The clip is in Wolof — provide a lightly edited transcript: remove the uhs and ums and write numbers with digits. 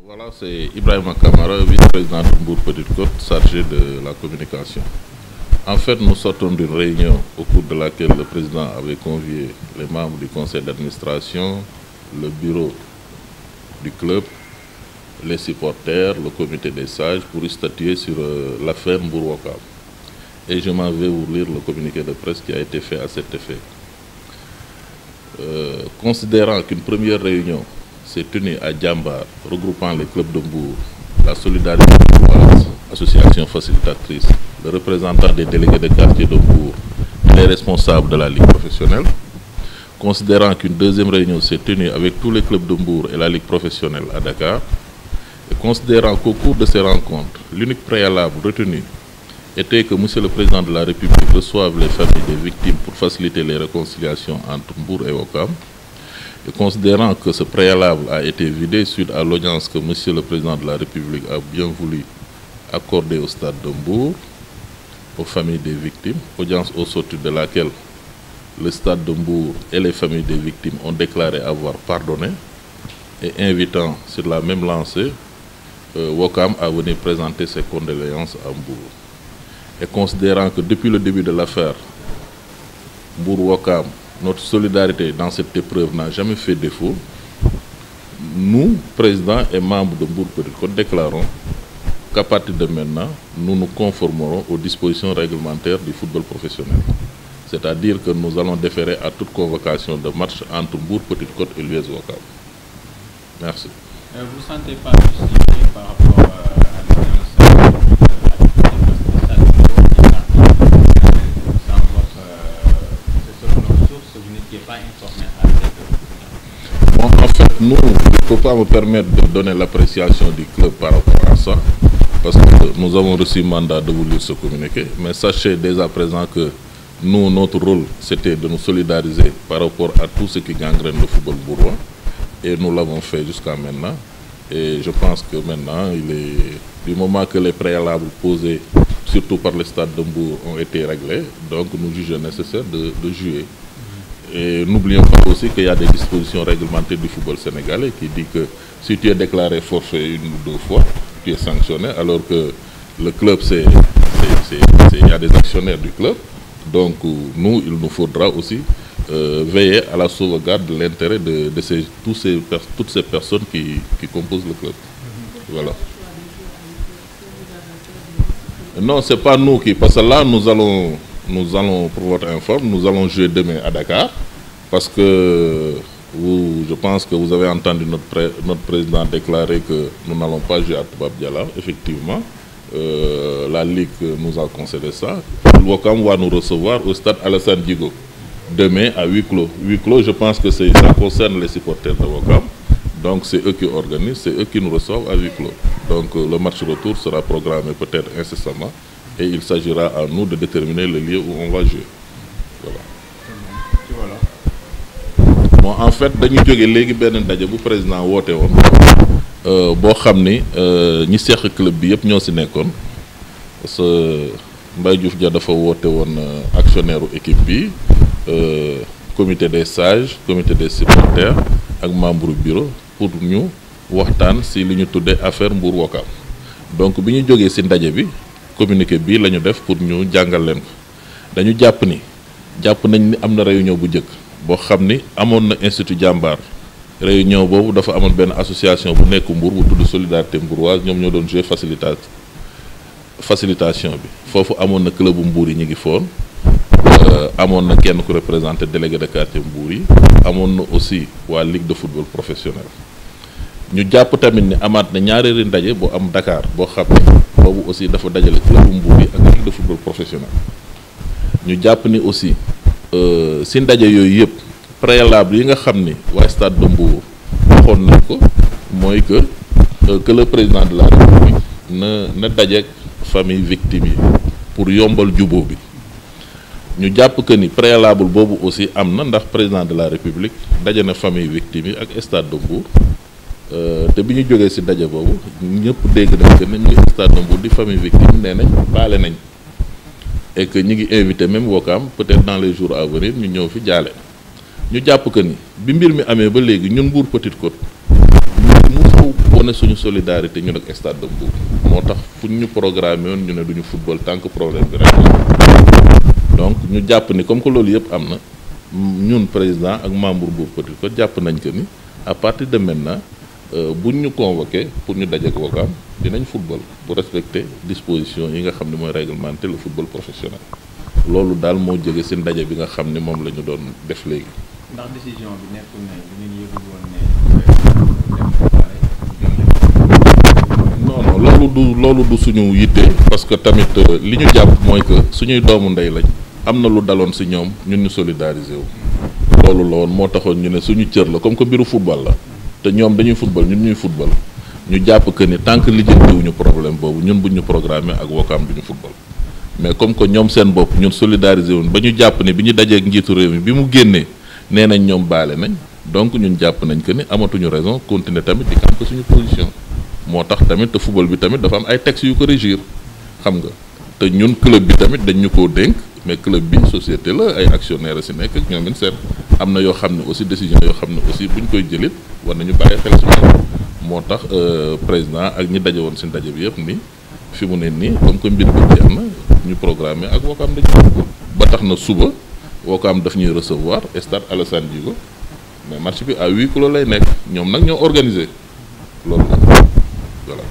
Voilà, c'est Ibrahima Kamara, vice-président de Mbour Petite Côte, chargé de la communication. En fait, nous sortons d'une réunion au cours de laquelle le président avait convié les membres du conseil d'administration, le bureau du club, les supporters, le comité des sages pour statuer sur l'affaire Mbour Ouakam. Et je m'en vais vous lire le communiqué de presse qui a été fait à cet effet. Considérant qu'une première réunion s'est tenue à Djambar, regroupant les clubs de Mbour, la Solidarité Mbouroise, association facilitatrice, le représentant des délégués de quartier de Mbour et les responsables de la Ligue professionnelle, considérant qu'une deuxième réunion s'est tenue avec tous les clubs de Mbour et la Ligue professionnelle à Dakar, et considérant qu'au cours de ces rencontres, l'unique préalable retenu était que M. le Président de la République reçoive les familles des victimes pour faciliter les réconciliations entre Mbour et Ouakam, et considérant que ce préalable a été vidé suite à l'audience que M. le Président de la République a bien voulu accorder au stade de Mbour, aux familles des victimes, audience au sortir de laquelle le stade de Mbour et les familles des victimes ont déclaré avoir pardonné, et invitant sur la même lancée Ouakam à venir présenter ses condoléances à Mbour. Et considérant que depuis le début de l'affaire, Mbour-Ouakam, notre solidarité dans cette épreuve n'a jamais fait défaut, nous, présidents et membres de Mbour Petite Côte, déclarons qu'à partir de maintenant, nous nous conformerons aux dispositions réglementaires du football professionnel. C'est-à-dire que nous allons déférer à toute convocation de match entre Mbour Petite Côte et l'US Ouakam. Merci. Vous ne sentez pas justifié par rapport à l'audience Bon, en fait, nous, il ne faut pas me permettre de donner l'appréciation du club par rapport à ça, parce que nous avons reçu mandat de vous lire ce communiqué, mais sachez dès à présent que nous, notre rôle, c'était de nous solidariser par rapport à tout ce qui gangrène le football bourrois, et nous l'avons fait jusqu'à maintenant, et je pense que maintenant, il est du moment que les préalables posés, surtout par le stade de Mbour, ont été réglés, donc nous jugeons nécessaire de jouer. Et n'oublions pas aussi qu'il y a des dispositions réglementaires du football sénégalais qui dit que si tu es déclaré forfait une ou deux fois, tu es sanctionné, alors que le club, il y a des actionnaires du club. Donc nous, il nous faudra aussi veiller à la sauvegarde de l'intérêt de toutes ces personnes qui composent le club. Voilà. Non, ce n'est pas nous qui, parce que là, nous allons, pour votre informe, nous allons jouer demain à Dakar, parce que je pense que vous avez entendu notre président déclarer que nous n'allons pas jouer à Toubab Diala. Effectivement, la Ligue nous a concédé ça. Ouakam va nous recevoir au stade Alassane Djigo demain à huis clos. Huis clos, je pense que ça concerne les supporters de Ouakam. Donc c'est eux qui organisent, c'est eux qui nous reçoivent à huis clos. Donc le match retour sera programmé peut-être incessamment et il s'agira à nous de déterminer le lieu où on va jouer. Voilà. Bon, en fait, dañu jógee léegi benn ndaje bu président woote woon boo xam ni ñi seq club bi yëpp ñoo si nekkoon parce que Mbaye Diouf Dia dafa woote woon actionnaire u équipe bi comité des sages, comité des supporters ak membre bureau pour ñu waxtaan si li ñu tuddee affaire Mbour Ouakam. Donc bi ñu jógee si ndaje bi communiqué bii la ñu def pour ñu jàngal leen ko dañu jàpp nañ ni am na réunion bu njëkk boo xam ni amoon na institut Djambar. Réunion boobu dafa amoon benn association bu nekk Mbour bu tudd Solidarité Mbouroise, ñoom ñoo doon jouer facilitation bi foofu amoon na club bu Mbour yi ñu ngi foon amoon na kenn ku représenté délégué de quartier Mbour yi amoon na aussi waa Ligue de football professionnel. ñu jàpp tamit ni amaat na ñaareeri ndaje boo am Dakar boo xam ne boobu aussi dafa dajale club Mbour yi ak Ligue de football professionnel. ñu jàpp ni aussi si ndaje yooyu yëpp préalable yi nga xam ni waa stade de Mbour waxoon nañ ko mooy que le président de la République na dajeek famille victime yi pour yombal jubóo bi. ñu jàpp que ni préalable boobu aussi am na ndax président de la République daje na famille victime yi ak stade de Mbour. te bi ñu jógee ci daje boobu ñëpp dégg nañ que ne ñu ngi stade de Mbour di famille victime nee nañ baale nañ et que ñi ngi invité même Ouakam peut-être dans les jours à venir ñu ñëw fi jaale. ñu jàpp que ni bi mbir mi amee ba léegi ñun Mbour Petite Côte ñu musu woon wane suñu solidarité ñun ak stade de Mbour moo tax fu ñu programmé woon ñu ne duñu football tant que problème bi rek donc ñu jàpp ni comme que loolu yëpp am na ñun président ak membre Mbour Petite Côte jàpp nañ que ni à partir de maintenant buñ ñu convoqué pour ñu dajeek Ouakam dinañ football pour respecter disposition yi nga xam ne mooy réglementer le football professionnel loolu daal moo jóge ci ndaje bi nga xam ne moom la ñu doon def léegi. ndax décision bi nekkul ne bu ngeen yëgul woon ne non loolu du suñu yitte parce que tamit li ñu jàpp mooy que suñuy doomu ndey lañ am na lu daloon ci ñoom ñun ñu solidariser wu loolu la woon moo taxoon ñu ne suñu cër la comme que mbiru football la te ñoom dañuy football ñun ñuy football ñu jàpp que ni tant que lijjantiwuñu problème boobu ñun buñ ñu programmé ak Ouakam duñu football mais comme que ñoom seen bopp ñun solidariser wuñ ba ñu jàpp ne bi ñu dajee ak njiitu réew mi bi mu génnee nee nañ ñoom baale nañ donc ñun jàpp nañ que ni amatuñu raison continuer tamit di camper suñu position moo tax tamit te football bi tamit dafa am ay textes yu ko régir xam nga te ñun club bi tamit dañ ñu koo dénk mais club bi société la ay actionnaires si nekk ak ñoom seen am na yoo xam ne aussi décision yoo xam ne aussi buñ koy jëlit war nañu bàyyi xel si moo tax président ak ñi daje woon si ndaje bi yëpp ni fi mu ne nii comme que mbir bi jeex na ñu programmé ak Ouakam dañu football ba tax na suba Ouakam daf ñuy recevoir stade Alassane Djigo mais match bi à huis clos lay nekk ñoom nag ñoo organisé loolu nag voilà